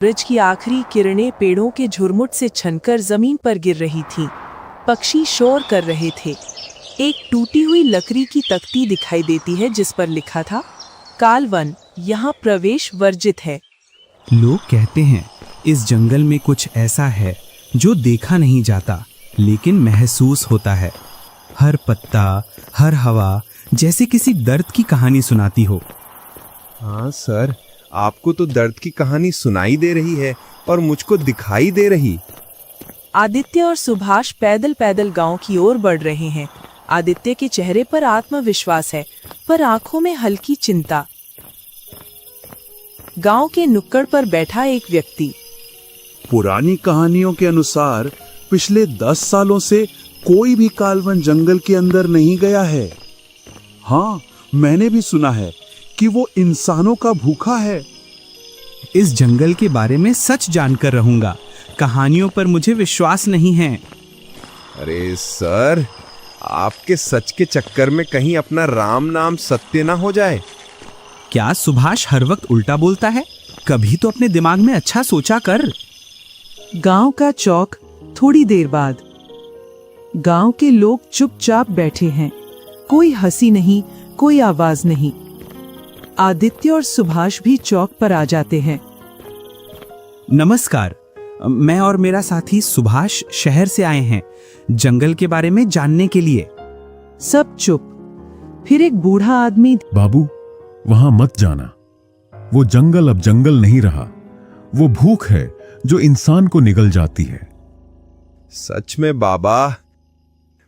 सूरज की आखिरी किरणें पेड़ों के झुरमुट से छनकर जमीन पर गिर रही थीं। पक्षी शोर कर रहे थे। एक टूटी हुई लकड़ी की तख्ती दिखाई देती है जिस पर लिखा था, कालवन, यहाँ प्रवेश वर्जित है। लोग कहते हैं इस जंगल में कुछ ऐसा है जो देखा नहीं जाता लेकिन महसूस होता है। हर पत्ता, हर हवा जैसे किसी दर्द की कहानी सुनाती हो। हाँ सर, आपको तो दर्द की कहानी सुनाई दे रही है और मुझको दिखाई दे रही। आदित्य और सुभाष पैदल पैदल गांव की ओर बढ़ रहे हैं। आदित्य के चेहरे पर आत्मविश्वास है, पर आंखों में हल्की चिंता। गांव के नुक्कड़ पर बैठा एक व्यक्ति, पुरानी कहानियों के अनुसार पिछले 10 सालों से कोई भी कालवन जंगल के अंदर नहीं गया है। हाँ, मैंने भी सुना है कि वो इंसानों का भूखा है। इस जंगल के बारे में सच जानकर रहूंगा। कहानियों पर मुझे विश्वास नहीं है। अरे सर, आपके सच के चक्कर में कहीं अपना राम नाम सत्य ना हो जाए। क्या सुभाष हर वक्त उल्टा बोलता है? कभी तो अपने दिमाग में अच्छा सोचा कर। गांव का चौक। थोड़ी देर बाद गांव के लोग चुपचाप बैठे हैं। कोई हंसी नहीं, कोई आवाज नहीं। आदित्य और सुभाष भी चौक पर आ जाते हैं। नमस्कार, मैं और मेरा साथी सुभाष शहर से आए हैं जंगल के बारे में जानने के लिए। सब चुप। फिर एक बूढ़ा आदमी, बाबू, वहां मत जाना। वो जंगल अब जंगल नहीं रहा। वो भूख है जो इंसान को निगल जाती है। सच में बाबा,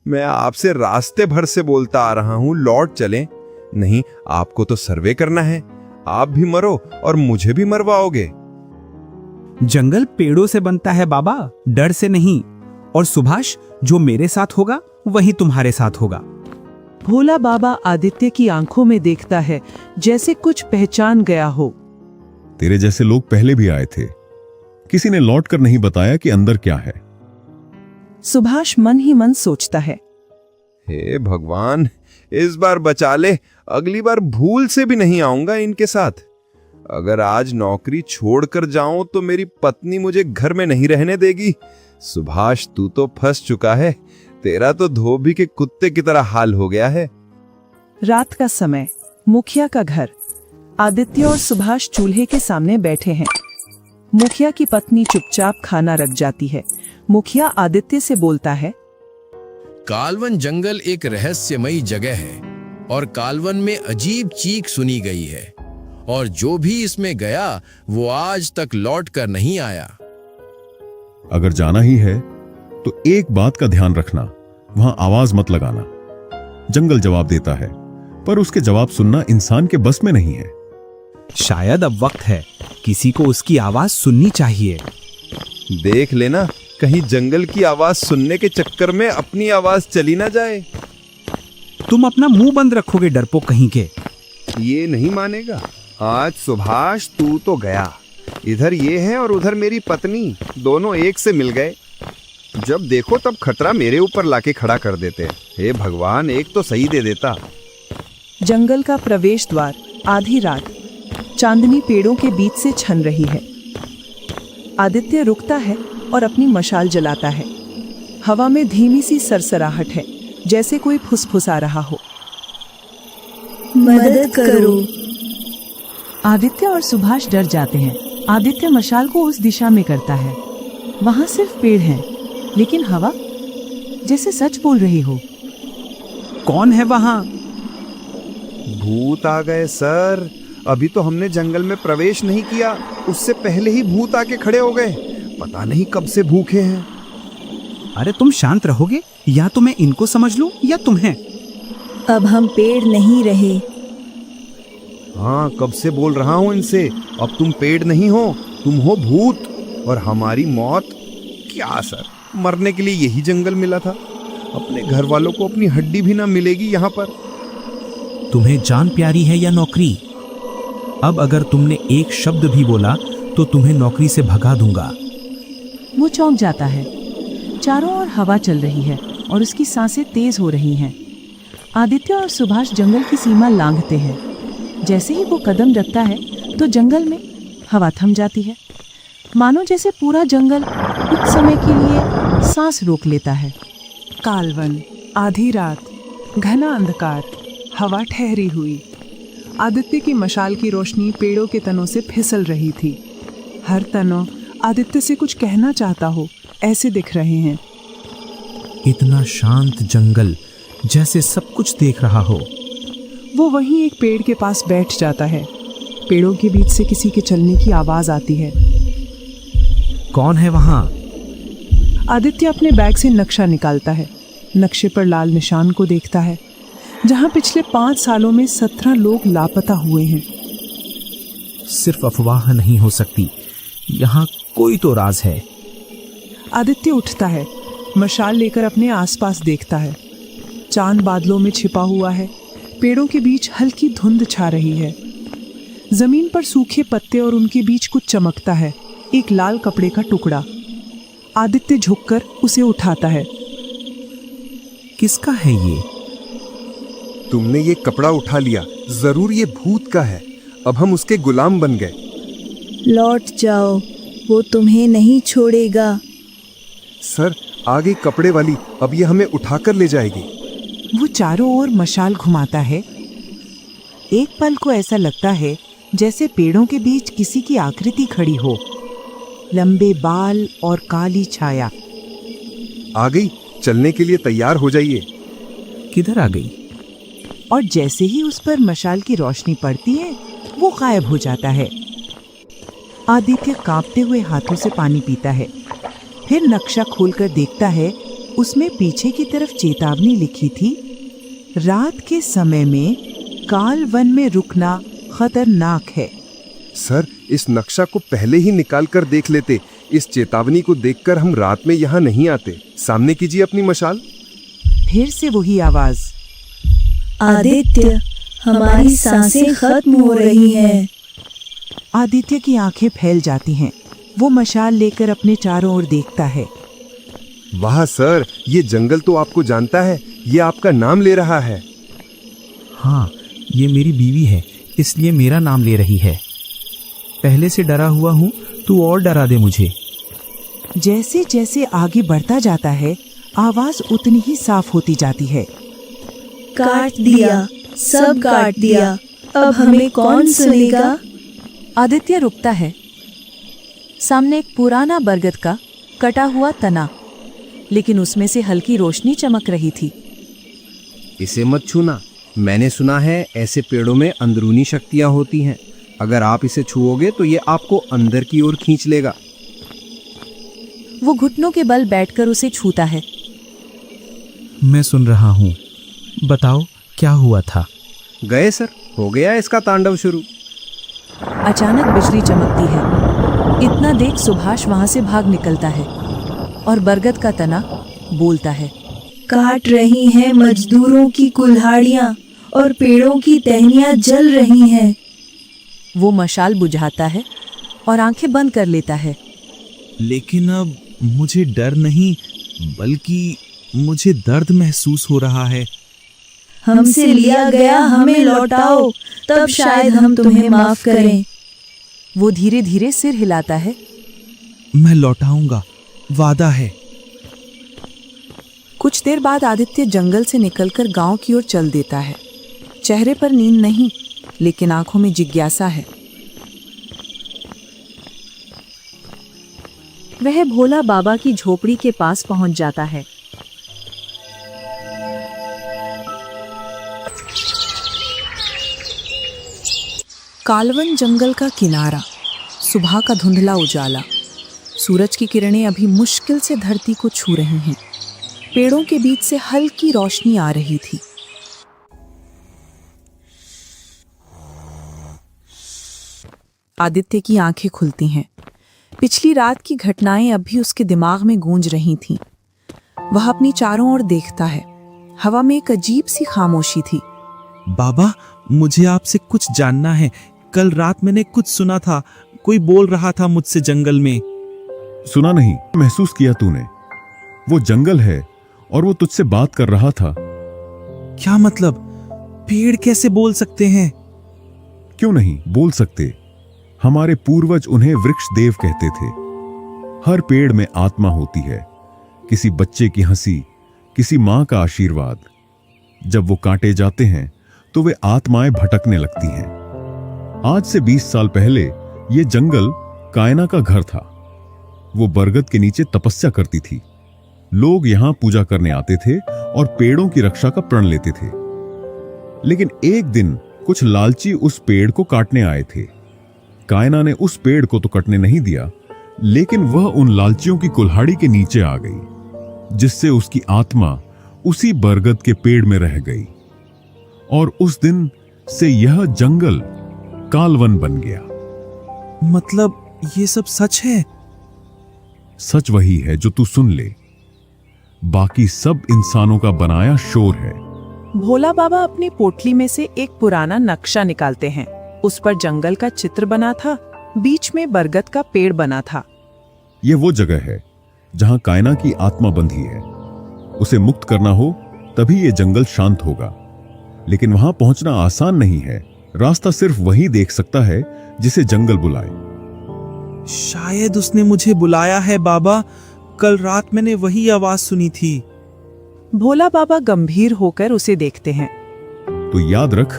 मैं आपसे रास्ते भर से बोलता आ रहा हूं, लौट चलें। नहीं, आपको तो सर्वे करना है। आप भी मरो और मुझे भी मरवाओगे। जंगल पेड़ों से बनता है बाबा, डर से नहीं। और सुभाष, जो मेरे साथ होगा वही तुम्हारे साथ होगा। भोला बाबा आदित्य की आंखों में देखता है, जैसे कुछ पहचान गया हो। तेरे जैसे लोग पहले भी आए थे। किसी ने लौट कर नहीं बताया कि अंदर क्या है। सुभाष मन ही मन सोचता है, हे भगवान, इस बार बचा ले। अगली बार भूल से भी नहीं आऊंगा इनके साथ। अगर आज नौकरी छोड़कर जाऊं तो मेरी पत्नी मुझे घर में नहीं रहने देगी। सुभाष, तू तो फंस चुका है। तेरा तो धोबी के कुत्ते की तरह हाल हो गया है। रात का समय, मुखिया का घर। आदित्य और सुभाष चूल्हे के सामने बैठे हैं। मुखिया की पत्नी चुपचाप खाना रख जाती है। मुखिया आदित्य से बोलता है, कालवन जंगल एक रहस्यमयी जगह है और कालवन में अजीब चीख सुनी गई है, और जो भी इसमें गया वो आज तक लौट कर नहीं आया। अगर जाना ही है तो एक बात का ध्यान रखना, वहां आवाज मत लगाना। जंगल जवाब देता है, पर उसके जवाब सुनना इंसान के बस में नहीं है। शायद अब वक्त है, किसी को उसकी आवाज सुननी चाहिए। देख लेना, कहीं जंगल की आवाज सुनने के चक्कर में अपनी आवाज चली ना जाए। तुम अपना मुंह बंद रखोगे डरपोक कहीं के। ये नहीं मानेगा। आज सुभाष तू तो गया। इधर ये है और उधर मेरी पत्नी, दोनों एक से मिल गए। जब देखो तब खतरा मेरे ऊपर लाके खड़ा कर देते। हे भगवान, एक तो सही दे देता। जंगल का प्रवेश द्वार। आधी रात, चांदनी पेड़ों के बीच से छन रही है। आदित्य रुकता है और अपनी मशाल जलाता है। हवा में धीमी सी सरसराहट है, जैसे कोई फुसफुसा रहा हो। मदद करो। आदित्य और सुभाष डर जाते हैं। आदित्य मशाल को उस दिशा में करता है। वहां सिर्फ पेड़ हैं, लेकिन हवा जैसे सच बोल रही हो। कौन है वहां? भूत आ गए सर। अभी तो हमने जंगल में प्रवेश नहीं किया, उससे पहले ही भूत आके खड़े हो गए। पता नहीं कब से भूखे हैं। अरे तुम शांत रहोगे? या तो मैं इनको समझ लूं या तुम्हें। अब हम पेड़ नहीं रहे। हाँ, कब से बोल रहा हूँ इनसे। अब तुम पेड़ नहीं हो, तुम हो भूत। और हमारी मौत क्या सर, मरने के लिए यही जंगल मिला था। अपने घर वालों को अपनी हड्डी भी ना मिलेगी यहाँ पर। तुम्हें जान प्यारी है या नौकरी? अब अगर तुमने एक शब्द भी बोला तो तुम्हें नौकरी से भगा दूंगा। वो चौंक जाता है। चारों ओर हवा चल रही है और उसकी सांसें तेज हो रही हैं। आदित्य और सुभाष जंगल की सीमा लांघते हैं। जैसे ही वो कदम रखता है तो जंगल में हवा थम जाती है। मानो जैसे पूरा जंगल कुछ समय के लिए सांस रोक लेता है। कालवन, आधी रात, घना अंधकार, हवा ठहरी हुई। आदित्य की मशाल की रोशनी पेड़ों के तनों से फिसल रही थी। हर तना आदित्य से कुछ कहना चाहता हो, ऐसे दिख रहे हैं। इतना शांत जंगल, जैसे सब कुछ देख रहा हो। वो वहीं एक पेड़ के पास बैठ जाता है। पेड़ों के बीच से किसी के चलने की आवाज आती है। कौन है वहां? आदित्य अपने बैग से नक्शा निकालता है। नक्शे पर लाल निशान को देखता है, जहां पिछले 5 सालों में 17 लोग लापता हुए हैं। सिर्फ अफवाह नहीं हो सकती, यहाँ कोई तो राज है। आदित्य उठता है, मशाल लेकर अपने आसपास देखता है। चांद बादलों में छिपा हुआ है। पेड़ों के बीच हल्की धुंध छा रही है। जमीन पर सूखे पत्ते और उनके बीच कुछ चमकता है, एक लाल कपड़े का टुकड़ा। आदित्य झुककर उसे उठाता है। किसका है ये? तुमने ये कपड़ा उठा लिया, जरूर ये भूत का है। अब हम उसके गुलाम बन गए। लौट जाओ, वो तुम्हें नहीं छोड़ेगा। सर, आ गई कपड़े वाली, अब ये हमें उठाकर ले जाएगी। वो चारों ओर मशाल घुमाता है। एक पल को ऐसा लगता है जैसे पेड़ों के बीच किसी की आकृति खड़ी हो, लंबे बाल और काली छाया। आ गई, चलने के लिए तैयार हो जाइए। किधर आ गई? और जैसे ही उस पर मशाल की रोशनी पड़ती है, वो गायब हो जाता है। आदित्य कांपते हुए हाथों से पानी पीता है। फिर नक्शा खोलकर देखता है, उसमें पीछे की तरफ चेतावनी लिखी थी, रात के समय में काल वन में रुकना खतरनाक है। सर, इस नक्शा को पहले ही निकाल कर देख लेते। इस चेतावनी को देखकर हम रात में यहाँ नहीं आते। सामने कीजिए अपनी मशाल। फिर से वही आवाज। आदित्य, हमारी सांसें खत्म हो रही हैं। आदित्य की आंखें फैल जाती हैं। वो मशाल लेकर अपने चारों ओर देखता है। वाह सर, ये जंगल तो आपको जानता है। ये आपका नाम ले रहा है। हाँ, ये मेरी बीवी है, इसलिए मेरा नाम ले रही है। पहले से डरा हुआ हूँ, तू और डरा दे मुझे। जैसे जैसे आगे बढ़ता जाता है, आवाज उतनी ही साफ होती जाती है। काट दिया, सब काट दिया, अब हमें कौन सुनेगा? आदित्य रुकता है। सामने एक पुराना बरगद का कटा हुआ तना, लेकिन उसमें से हल्की रोशनी चमक रही थी। इसे मत छूना। मैंने सुना है ऐसे पेड़ों में अंदरूनी शक्तियां होती हैं। अगर आप इसे छुओगे तो ये आपको अंदर की ओर खींच लेगा। वो घुटनों के बल बैठकर उसे छूता है। मैं सुन रहा हूँ, बताओ क्या हुआ था? गए सर, हो गया इसका तांडव शुरू। अचानक बिजली चमकती है। इतना देख सुभाष वहां से भाग निकलता है और बरगद का तना बोलता है, काट रही हैं मजदूरों की कुल्हाड़ियां और पेड़ों की टहनियां जल रही हैं। वो मशाल बुझाता है और आंखें बंद कर लेता है। लेकिन अब मुझे डर नहीं, बल्कि मुझे दर्द महसूस हो रहा है। हमसे लिया गया हमें लौटाओ, तब शायद हम तुम्हें माफ करें। वो धीरे धीरे सिर हिलाता है। मैं लौटाऊंगा, वादा है। कुछ देर बाद आदित्य जंगल से निकलकर गांव की ओर चल देता है। चेहरे पर नींद नहीं, लेकिन आंखों में जिज्ञासा है। वह भोला बाबा की झोपड़ी के पास पहुंच जाता है। कालवन जंगल का किनारा, सुबह का धुंधला उजाला, सूरज की किरणें अभी मुश्किल से धरती को छू रही हैं। पेड़ों के बीच से हल्की रोशनी आ रही थी। आदित्य की आंखें खुलती हैं। पिछली रात की घटनाएं अब भी उसके दिमाग में गूंज रही थीं। वह अपनी चारों ओर देखता है। हवा में एक अजीब सी खामोशी थी। बाबा, मुझे आपसे कुछ जानना है। कल रात मैंने कुछ सुना था, कोई बोल रहा था मुझसे जंगल में। सुना नहीं, महसूस किया तूने। वो जंगल है और वो तुझसे बात कर रहा था। क्या मतलब? पेड़ कैसे बोल सकते हैं? क्यों नहीं बोल सकते? हमारे पूर्वज उन्हें वृक्ष देव कहते थे। हर पेड़ में आत्मा होती है, किसी बच्चे की हंसी, किसी मां का आशीर्वाद। जब वो काटे जाते हैं तो वे आत्माएं भटकने लगती हैं। आज से 20 साल पहले ये जंगल कायना का घर था। वो बरगद के नीचे तपस्या करती थी। लोग यहां पूजा करने आते थे और पेड़ों की रक्षा का प्रण लेते थे। लेकिन एक दिन कुछ लालची उस पेड़ को काटने आए थे। कायना ने उस पेड़ को तो कटने नहीं दिया, लेकिन वह उन लालचियों की कुल्हाड़ी के नीचे आ गई, जिससे उसकी आत्मा उसी बरगद के पेड़ में रह गई। और उस दिन से यह जंगल कालवन बन गया। मतलब ये सब सच है? सच वही है जो तू सुन ले, बाकी सब इंसानों का बनाया शोर है। भोला बाबा अपनी पोटली में से एक पुराना नक्शा निकालते हैं। उस पर जंगल का चित्र बना था, बीच में बरगद का पेड़ बना था। यह वो जगह है जहां कायना की आत्मा बंधी है। उसे मुक्त करना हो तभी यह जंगल शांत होगा। लेकिन वहां पहुंचना आसान नहीं है। रास्ता सिर्फ वही देख सकता है जिसे जंगल बुलाए। शायद उसने मुझे बुलाया है बाबा। कल रात मैंने वही आवाज सुनी थी। भोला बाबा गंभीर होकर उसे देखते हैं। तो याद रख,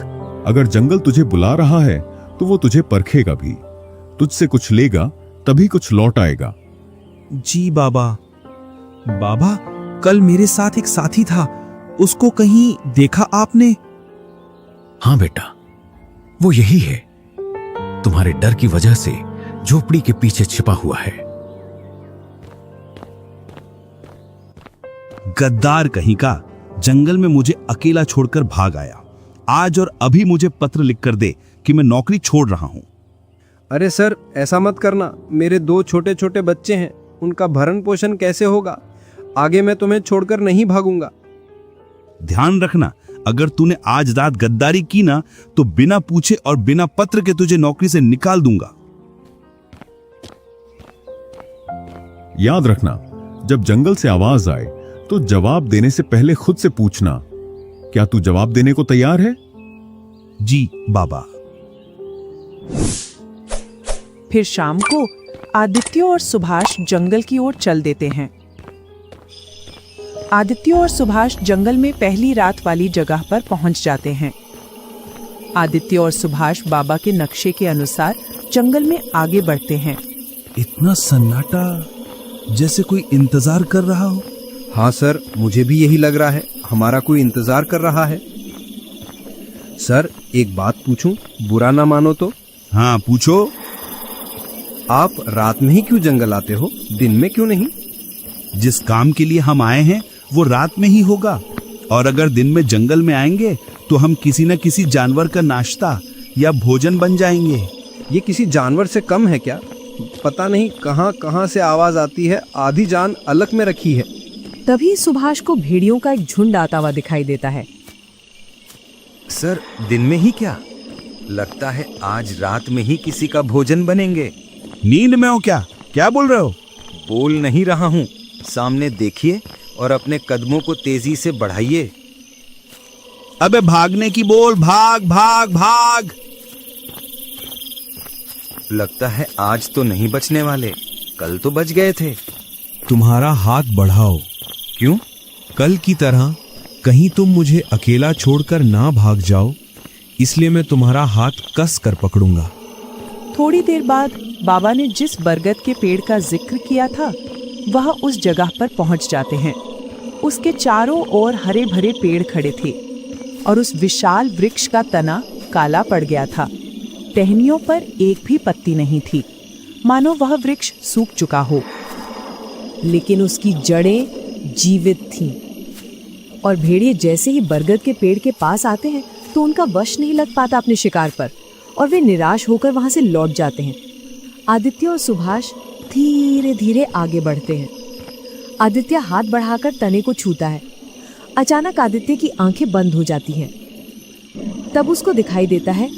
अगर जंगल तुझे बुला रहा है तो वो तुझे परखेगा भी। तुझसे कुछ लेगा तभी कुछ लौट आएगा। जी बाबा। बाबा, कल मेरे साथ एक साथी था, उसको कहीं देखा आपने? हाँ बेटा, वो यही है। तुम्हारे डर की वजह से झोपड़ी के पीछे छिपा हुआ है। गद्दार कहीं का, जंगल में मुझे अकेला छोड़कर भाग आया। आज और अभी मुझे पत्र लिखकर दे कि मैं नौकरी छोड़ रहा हूं। अरे सर, ऐसा मत करना। मेरे 2 छोटे छोटे बच्चे हैं, उनका भरण पोषण कैसे होगा? आगे मैं तुम्हें छोड़कर नहीं भागूंगा। ध्यान रखना, अगर तूने आज रात गद्दारी की ना तो बिना पूछे और बिना पत्र के तुझे नौकरी से निकाल दूंगा। याद रखना, जब जंगल से आवाज आए तो जवाब देने से पहले खुद से पूछना, क्या तू जवाब देने को तैयार है? जी बाबा। फिर शाम को आदित्य और सुभाष जंगल की ओर चल देते हैं। आदित्य और सुभाष जंगल में पहली रात वाली जगह पर पहुंच जाते हैं। आदित्य और सुभाष बाबा के नक्शे के अनुसार जंगल में आगे बढ़ते हैं। इतना सन्नाटा, जैसे कोई इंतजार कर रहा हो। हाँ सर, मुझे भी यही लग रहा है, हमारा कोई इंतजार कर रहा है। सर, एक बात पूछूं, बुरा ना मानो तो? हाँ पूछो। आप रात में ही क्यों जंगल आते हो, दिन में क्यों नहीं? जिस काम के लिए हम आए हैं वो रात में ही होगा, और अगर दिन में जंगल में आएंगे तो हम किसी न किसी जानवर का नाश्ता या भोजन बन जाएंगे। ये किसी जानवर से कम है क्या? पता नहीं कहां कहां से आवाज आती है, आधी जान अलग में रखी है। तभी सुभाष को भेड़ियों का एक झुंड आता हुआ दिखाई देता है। सर, दिन में ही क्या? लगता है आज रात में ही किसी का भोजन बनेंगे। नींद में हो क्या? क्या बोल रहे हो? बोल नहीं रहा हूँ, सामने देखिए और अपने कदमों को तेजी से बढ़ाइए। अबे भागने की बोल, भाग भाग भाग। लगता है आज तो नहीं बचने वाले, कल तो बच गए थे। तुम्हारा हाथ बढ़ाओ। क्यों? कल की तरह कहीं तुम मुझे अकेला छोड़कर ना भाग जाओ, इसलिए मैं तुम्हारा हाथ कस कर पकड़ूंगा। थोड़ी देर बाद बाबा ने जिस बरगद के पेड़ का जिक्र किया था वह उस जगह पर पहुंच जाते हैं। उसके चारों ओर हरे भरे पेड़ खड़े थे और उस विशाल वृक्ष का तना काला पड़ गया था। टहनियों पर एक भी पत्ती नहीं थी, मानो वह वृक्ष सूख चुका हो। लेकिन उसकी जड़ें जीवित थीं। और भेड़िए जैसे ही बरगद के पेड़ के पास आते हैं तो उनका वश नहीं लग पाता अपने शिकार पर, और वे निराश होकर वहां से लौट जाते हैं। आदित्य और सुभाष धीरे धीरे आगे बढ़ते हैं। आदित्य हाथ बढ़ाकर तने को छूता है। अचानक आदित्य की आंखें बंद हो जाती हैं। तब उसको दिखाई देता है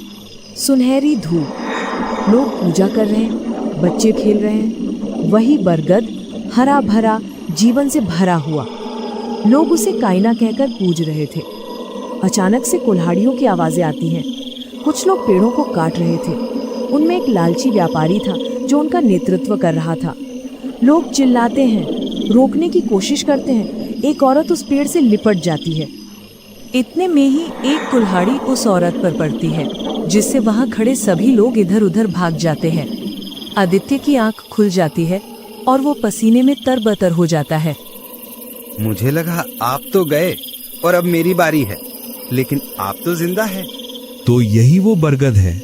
सुनहरी धूप, लोग पूजा कर रहे हैं, बच्चे खेल रहे हैं। वही बरगद हरा भरा, जीवन से भरा हुआ। लोग उसे कायना कहकर पूज रहे थे। अचानक से कुल्हाड़ियों की आवाजें आती हैं। कुछ लोग पेड़ों को काट रहे थे। उनमें एक लालची व्यापारी था जो उनका नेतृत्व कर रहा था। लोग चिल्लाते हैं, रोकने की कोशिश करते हैं। एक औरत उस पेड़ से लिपट जाती है। इतने में ही एक कुल्हाड़ी उस औरत पर पड़ती है, जिससे वहां खड़े सभी लोग इधर उधर भाग जाते हैं। आदित्य की आंख खुल जाती है और वो पसीने में तरबतर हो जाता है। मुझे लगा आप तो गए और अब मेरी बारी है, लेकिन आप तो जिंदा है। तो यही वो बरगद है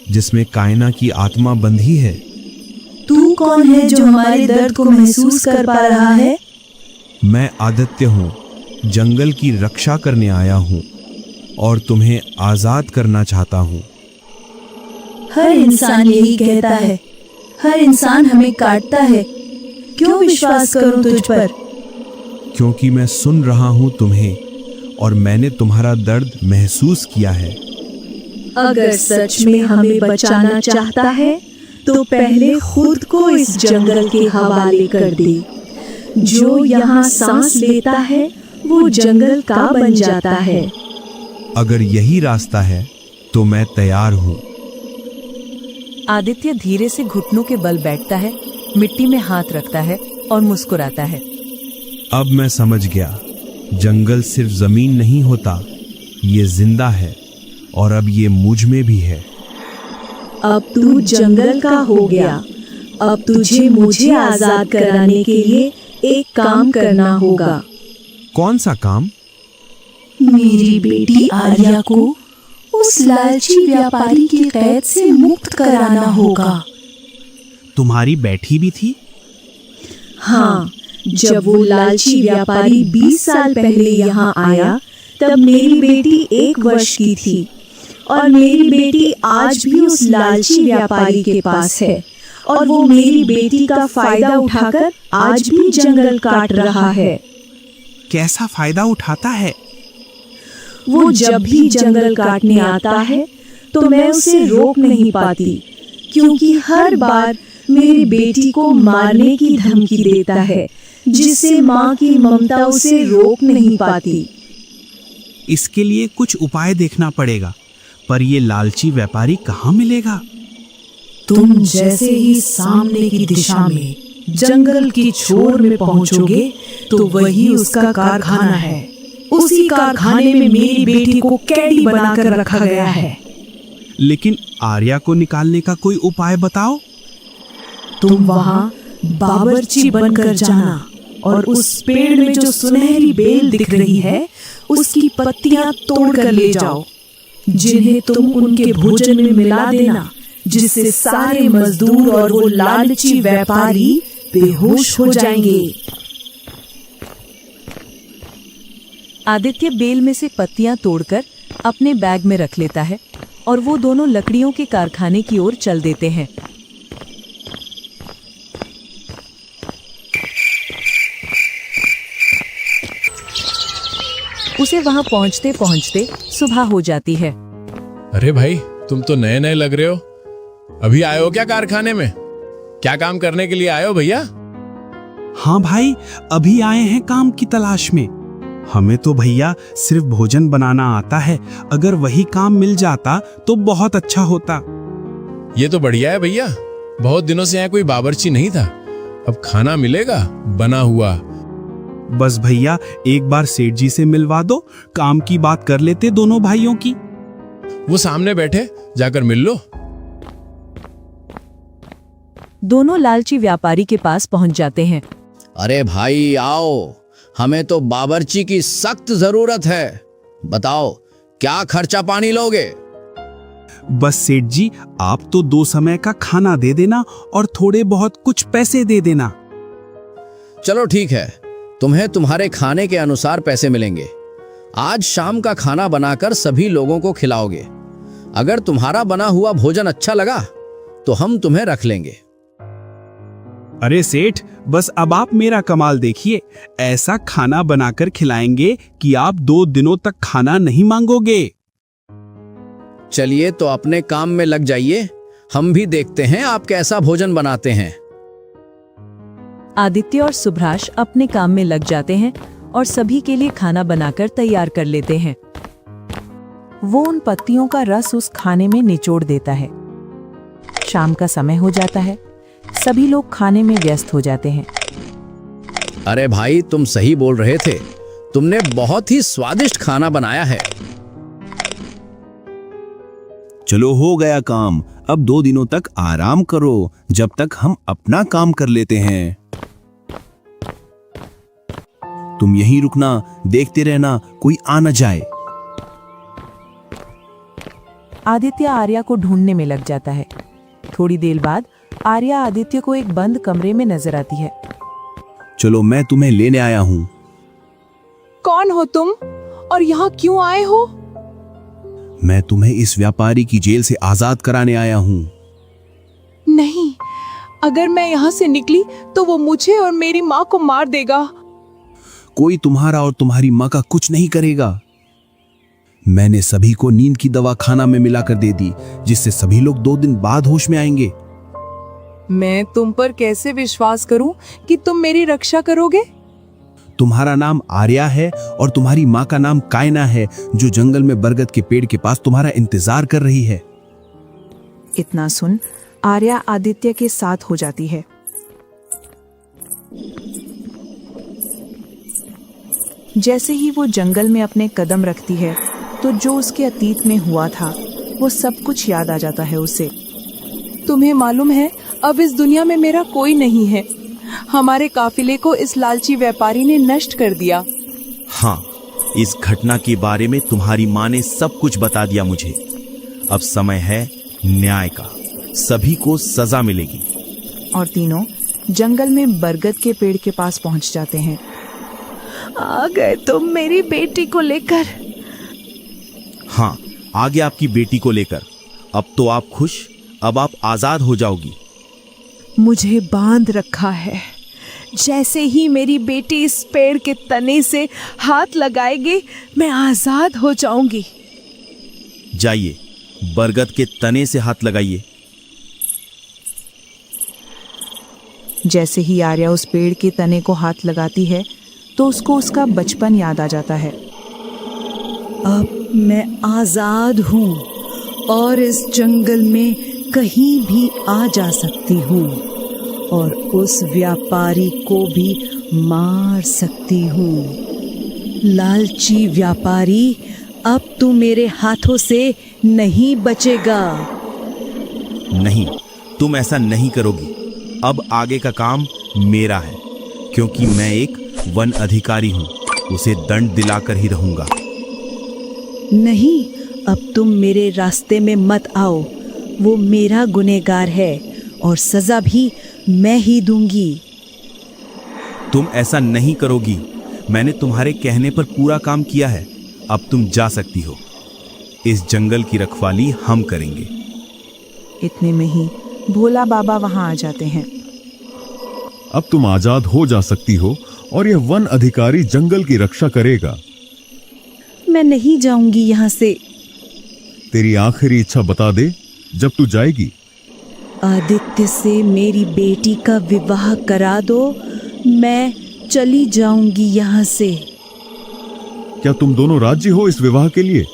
जिसमें कायना की आत्मा बंधी है। तू कौन है जो हमारे दर्द को महसूस कर पा रहा है? मैं आदित्य हूँ, जंगल की रक्षा करने आया हूँ और तुम्हें आजाद करना चाहता हूँ। हर इंसान यही कहता है, हर इंसान हमें काटता है। क्यों विश्वास करूं तुझ पर? क्योंकि मैं सुन रहा हूँ तुम्हें और मैंने तुम्हारा दर्द महसूस किया है। अगर सच में हमें बचाना चाहता है तो पहले खुद को इस जंगल के हवाले कर दे। जो यहाँ सांस लेता है वो जंगल का बन जाता है। अगर यही रास्ता है तो मैं तैयार हूँ। आदित्य धीरे से घुटनों के बल बैठता है, मिट्टी में हाथ रखता है और मुस्कुराता है। अब मैं समझ गया, जंगल सिर्फ जमीन नहीं होता, ये जिंदा है और अब ये मुझ में भी है। अब तू जंगल का हो गया। अब तुझे मुझे आजाद कराने के लिए एक काम करना होगा। कौन सा काम? मेरी बेटी आर्या को उस लालची व्यापारी की कैद से मुक्त कराना होगा। तुम्हारी बैठी भी थी? हाँ, जब वो लालची व्यापारी 20 साल पहले यहाँ आया तब मेरी बेटी 1 वर्ष की थी और मेरी बेटी आज भी उस लालची व्यापारी के पास है और वो मेरी बेटी का फायदा उठाकर आज भी जंगल काट रहा है। कैसा फायदा उठाता है? वो जब भी जंगल काटने आता है तो मैं उसे रोक नहीं पाती, क्योंकि हर बार मेरी बेटी को मारने की धमकी देता है, जिससे माँ की ममता उसे रोक नहीं पाती। इसके लिए कुछ उपाय देखना पड़ेगा, पर ये लालची व्यापारी कहाँ मिलेगा? तुम जैसे ही सामने की दिशा में जंगल की छोर में पहुंचोगे तो वही उसका कारखाना है। उसी कारखाने में मेरी बेटी को कैदी बनाकर रखा गया है। लेकिन आर्या को निकालने का कोई उपाय बताओ। तुम वहाँ बावर्ची बनकर जाना और उस पेड़ में जो सुनहरी बेल दिख रही है उसकी पत्तियां तोड़कर ले जाओ, जिन्हें तुम उनके भोजन में मिला देना, जिससे सारे मजदूर और वो लालची व्यापारी बेहोश हो जाएंगे। आदित्य बेल में से पत्तियां तोड़कर अपने बैग में रख लेता है और वो दोनों लकड़ियों के कारखाने की ओर चल देते हैं। उसे वहां पहुंचते पहुंचते सुबह हो जाती है। अरे भाई, तुम तो नए नए लग रहे हो। अभी आए हो क्या कारखाने में? क्या काम करने के लिए आए हो भैया? हाँ भाई, अभी आए हैं काम की तलाश में। हमें तो भैया सिर्फ भोजन बनाना आता है, अगर वही काम मिल जाता तो बहुत अच्छा होता। ये तो बढ़िया है भैया, बहुत दिनों से यहाँ कोई बावर्ची नहीं था, अब खाना मिलेगा बना हुआ। बस भैया एक बार सेठ जी से मिलवा दो, काम की बात कर लेते दोनों भाइयों की। वो सामने बैठे, जाकर मिल लो। दोनों लालची व्यापारी के पास पहुंच जाते हैं। अरे भाई आओ, हमें तो बावर्ची की सख्त जरूरत है। बताओ क्या खर्चा पानी लोगे? बस सेठ जी, आप तो 2 समय का खाना दे देना और थोड़े बहुत कुछ पैसे दे देना। चलो ठीक है, तुम्हें तुम्हारे खाने के अनुसार पैसे मिलेंगे। आज शाम का खाना बनाकर सभी लोगों को खिलाओगे। अगर तुम्हारा बना हुआ भोजन अच्छा लगा तो हम तुम्हें रख लेंगे। अरे सेठ, बस अब आप मेरा कमाल देखिए, ऐसा खाना बनाकर खिलाएंगे कि आप 2 दिनों तक खाना नहीं मांगोगे। चलिए तो अपने काम में लग जाइए, हम भी देखते हैं आप कैसा भोजन बनाते हैं। आदित्य और सुभ्राश अपने काम में लग जाते हैं और सभी के लिए खाना बनाकर तैयार कर लेते हैं। वो उन पत्तियों का रस उस खाने में निचोड़ देता है। शाम का समय हो जाता है, सभी लोग खाने में व्यस्त हो जाते हैं। अरे भाई, तुम सही बोल रहे थे। तुमने बहुत ही स्वादिष्ट खाना बनाया है। चलो हो गया काम, अब 2 दिनों तक आराम करो जब तक हम अपना काम कर लेते हैं। तुम यहीं रुकना, देखते रहना कोई आ न जाए। आदित्य आर्या को ढूंढने में लग जाता है। थोड़ी देर बाद आर्या आदित्य को एक बंद कमरे में नजर आती है। चलो मैं तुम्हें लेने आया हूं। कौन हो तुम और यहाँ क्यों आए हो? मैं तुम्हें इस व्यापारी की जेल से आजाद कराने आया हूं। नहीं, अगर मैं यहाँ से निकली तो वो मुझे और मेरी माँ को मार देगा। कोई तुम्हारा और तुम्हारी माँ का कुछ नहीं करेगा। मैंने सभी को नींद की दवा खाना में मिलाकर दे दी, जिससे सभी लोग 2 दिन बाद होश में आएंगे। मैं तुम पर कैसे विश्वास करूं कि तुम मेरी रक्षा करोगे? तुम्हारा नाम आर्या है और तुम्हारी माँ का नाम कायना है, जो जंगल में बरगद के पेड़ के पास तुम्हारा इंतजार कर रही है। इतना सुन आर्या आदित्य के साथ हो जाती है। जैसे ही वो जंगल में अपने कदम रखती है तो जो उसके अतीत में हुआ था वो सब कुछ याद आ जाता है उसे। तुम्हें मालूम है, अब इस दुनिया में मेरा कोई नहीं है। हमारे काफिले को इस लालची व्यापारी ने नष्ट कर दिया। हाँ, इस घटना के बारे में तुम्हारी माँ ने सब कुछ बता दिया मुझे। अब समय है न्याय का, सभी को सजा मिलेगी। और तीनों जंगल में बरगद के पेड़ के पास पहुंच जाते हैं। आ गए तुम मेरी बेटी को लेकर। हाँ, आगे आपकी बेटी को लेकर। अब तो आप खुश, अब आप आजाद हो जाओगी। मुझे बांध रखा है। जैसे ही मेरी बेटी इस पेड़ के तने से हाथ लगाएगी, मैं आजाद हो जाऊंगी। जाइए, बरगद के तने से हाथ लगाइए। जैसे ही आर्या उस पेड़ के तने को हाथ लगाती है तो उसको उसका बचपन याद आ जाता है। अब मैं आजाद हूँ और इस जंगल में कहीं भी आ जा सकती हूँ और उस व्यापारी को भी मार सकती हूँ। लालची व्यापारी, अब तू मेरे हाथों से नहीं बचेगा। नहीं, तुम ऐसा नहीं करोगी। अब आगे का काम मेरा है, क्योंकि मैं एक वन अधिकारी हूँ। उसे दंड दिलाकर ही रहूंगा। नहीं, अब तुम मेरे रास्ते में मत आओ। वो मेरा गुनहगार है और सजा भी मैं ही दूंगी। तुम ऐसा नहीं करोगी। मैंने तुम्हारे कहने पर पूरा काम किया है। अब तुम जा सकती हो। इस जंगल की रखवाली हम करेंगे। इतने में ही भोला बाबा वहां आ जाते हैं। अब तुम आजाद हो जा सकती हो और यह वन अधिकारी जंगल की रक्षा करेगा। मैं नहीं जाऊंगी यहाँ से। तेरी आखिरी इच्छा बता दे, जब तू जाएगी। आदित्य से मेरी बेटी का विवाह करा दो, मैं चली जाऊंगी यहाँ से। क्या तुम दोनों राजी हो इस विवाह के लिए?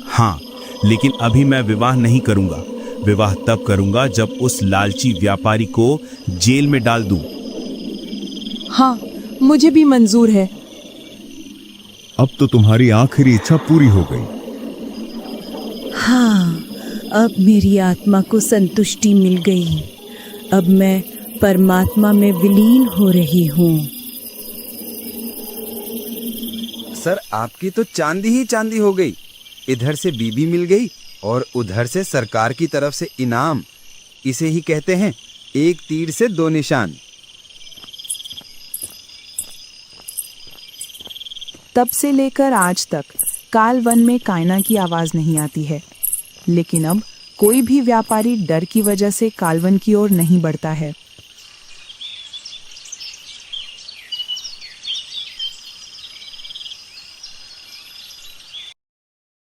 हाँ, लेकिन अभी मैं विवाह नहीं करूंगा। विवाह तब करूंगा जब उस लालची व्यापारी को जेल में डाल दूं। हाँ, मुझे भी मंजूर है। अब तो तुम्हारी आखिरी इच्छा पूरी हो गई। हाँ, अब मेरी आत्मा को संतुष्टि मिल गई। अब मैं परमात्मा में विलीन हो रही हूँ। सर, आपकी तो चांदी ही चांदी हो गई। इधर से बीबी मिल गई और उधर से सरकार की तरफ से इनाम। इसे ही कहते हैं एक तीर से 2 निशान। तब से लेकर आज तक काल वन में कायना की आवाज नहीं आती है, लेकिन अब कोई भी व्यापारी डर की वजह से कालवन की ओर नहीं बढ़ता है।